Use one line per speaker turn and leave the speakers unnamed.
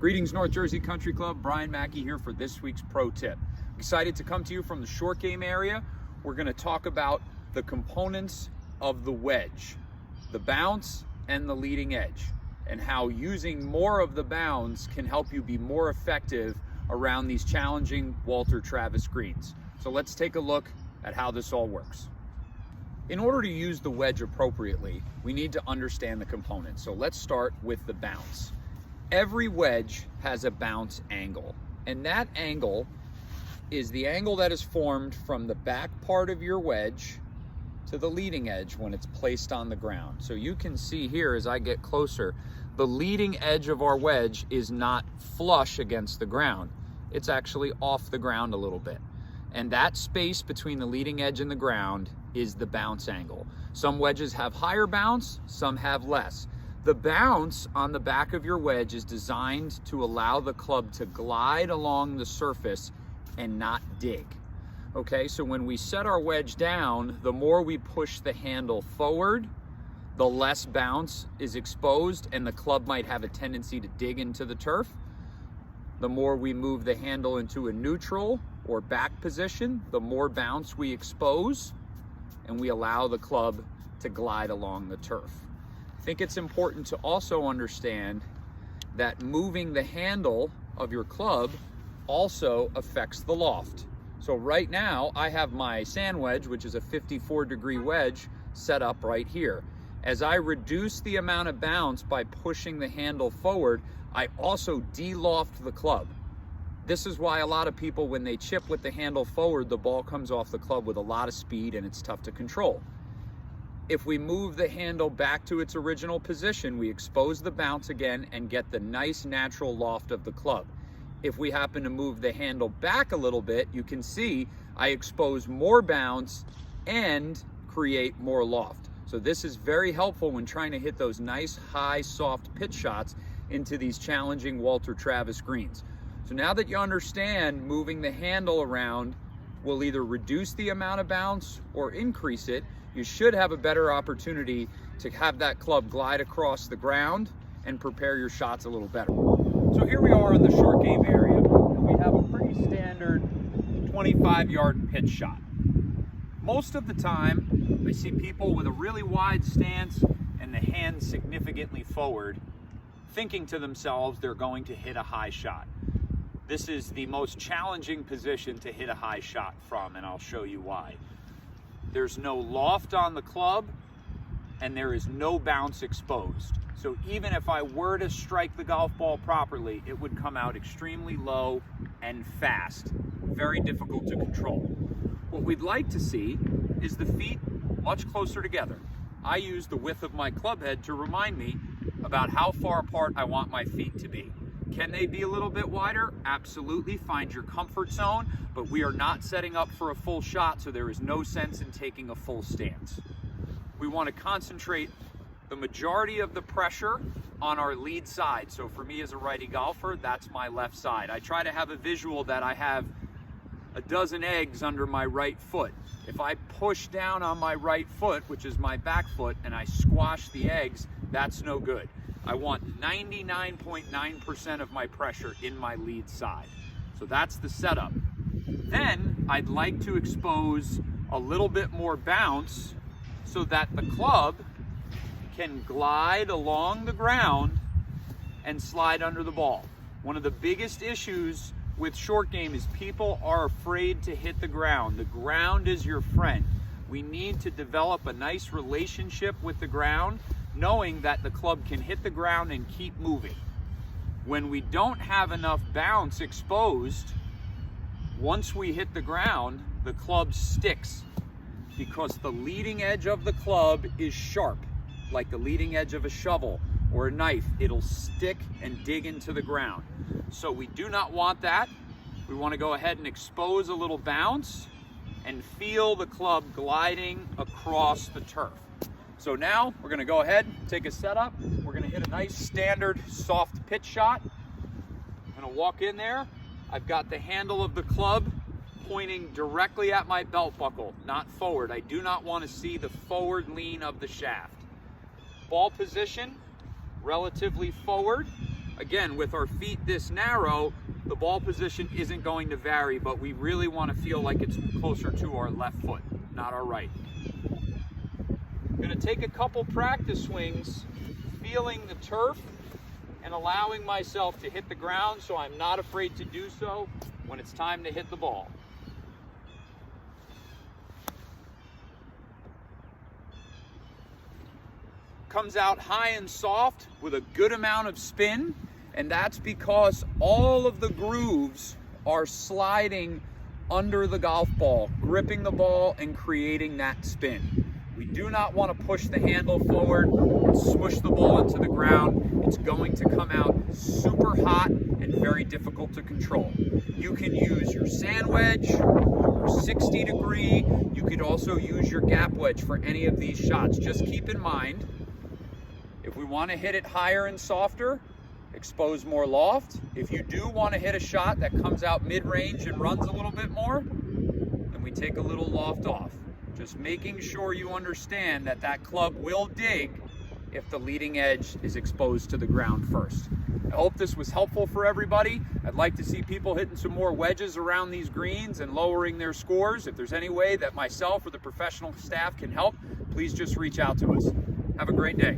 Greetings, North Jersey Country Club. Brian Mackey here for this week's Pro Tip. Excited to come to you from the short game area. We're going to talk about the components of the wedge, the bounce and the leading edge, and how using more of the bounce can help you be more effective around these challenging Walter Travis greens. So let's take a look at how this all works. In order to use the wedge appropriately, we need to understand the components. So let's start with the bounce. Every wedge has a bounce angle, and that angle is the angle that is formed from the back part of your wedge to the leading edge when it's placed on the ground. So you can see here as I get closer, the leading edge of our wedge is not flush against the ground. It's actually off the ground a little bit. And that space between the leading edge and the ground is the bounce angle. Some wedges have higher bounce, some have less. The bounce on the back of your wedge is designed to allow the club to glide along the surface and not dig. Okay, so when we set our wedge down, the more we push the handle forward, the less bounce is exposed and the club might have a tendency to dig into the turf. The more we move the handle into a neutral or back position, the more bounce we expose and we allow the club to glide along the turf. I think it's important to also understand that moving the handle of your club also affects the loft. So right now I have my sand wedge, which is a 54-degree wedge, set up right here. As I reduce the amount of bounce by pushing the handle forward, I also de-loft the club. This is why a lot of people, when they chip with the handle forward, the ball comes off the club with a lot of speed and it's tough to control. If we move the handle back to its original position, we expose the bounce again and get the nice natural loft of the club. If we happen to move the handle back a little bit, you can see I expose more bounce and create more loft. So this is very helpful when trying to hit those nice, high, soft pitch shots into these challenging Walter Travis greens. So now that you understand moving the handle around will either reduce the amount of bounce or increase it, you should have a better opportunity to have that club glide across the ground and prepare your shots a little better. So here we are in the short game area, and we have a pretty standard 25-yard pitch shot. Most of the time, I see people with a really wide stance and the hands significantly forward, thinking to themselves they're going to hit a high shot. This is the most challenging position to hit a high shot from, and I'll show you why. There's no loft on the club, and there is no bounce exposed. So even if I were to strike the golf ball properly, it would come out extremely low and fast. Very difficult to control. What we'd like to see is the feet much closer together. I use the width of my club head to remind me about how far apart I want my feet to be. Can they be a little bit wider? Absolutely, find your comfort zone, but we are not setting up for a full shot, so there is no sense in taking a full stance. We want to concentrate the majority of the pressure on our lead side. So for me as a righty golfer, that's my left side. I try to have a visual that I have a dozen eggs under my right foot. If I push down on my right foot, which is my back foot, and I squash the eggs, that's no good. I want 99.9% of my pressure in my lead side. So that's the setup. Then I'd like to expose a little bit more bounce so that the club can glide along the ground and slide under the ball. One of the biggest issues with short game is people are afraid to hit the ground. The ground is your friend. We need to develop a nice relationship with the ground, knowing that the club can hit the ground and keep moving. When we don't have enough bounce exposed, once we hit the ground, the club sticks because the leading edge of the club is sharp, like the leading edge of a shovel or a knife. It'll stick and dig into the ground. So we do not want that. We want to go ahead and expose a little bounce and feel the club gliding across the turf. So now we're going to go ahead, take a setup. We're going to hit a nice standard soft pitch shot. I'm going to walk in there. I've got the handle of the club pointing directly at my belt buckle, not forward. I do not want to see the forward lean of the shaft. Ball position, relatively forward. Again, with our feet this narrow, the ball position isn't going to vary, but we really want to feel like it's closer to our left foot, not our right. I'm going to take a couple practice swings, feeling the turf and allowing myself to hit the ground so I'm not afraid to do so when it's time to hit the ball. Comes out high and soft with a good amount of spin, and that's because all of the grooves are sliding under the golf ball, gripping the ball and creating that spin. We do not want to push the handle forward and smush the ball into the ground. It's going to come out super hot and very difficult to control. You can use your sand wedge, your 60 degree. You could also use your gap wedge for any of these shots. Just keep in mind, if we want to hit it higher and softer, expose more loft. If you do want to hit a shot that comes out mid-range and runs a little bit more, then we take a little loft off. Just making sure you understand that that club will dig if the leading edge is exposed to the ground first. I hope this was helpful for everybody. I'd like to see people hitting some more wedges around these greens and lowering their scores. If there's any way that myself or the professional staff can help, please just reach out to us. Have a great day.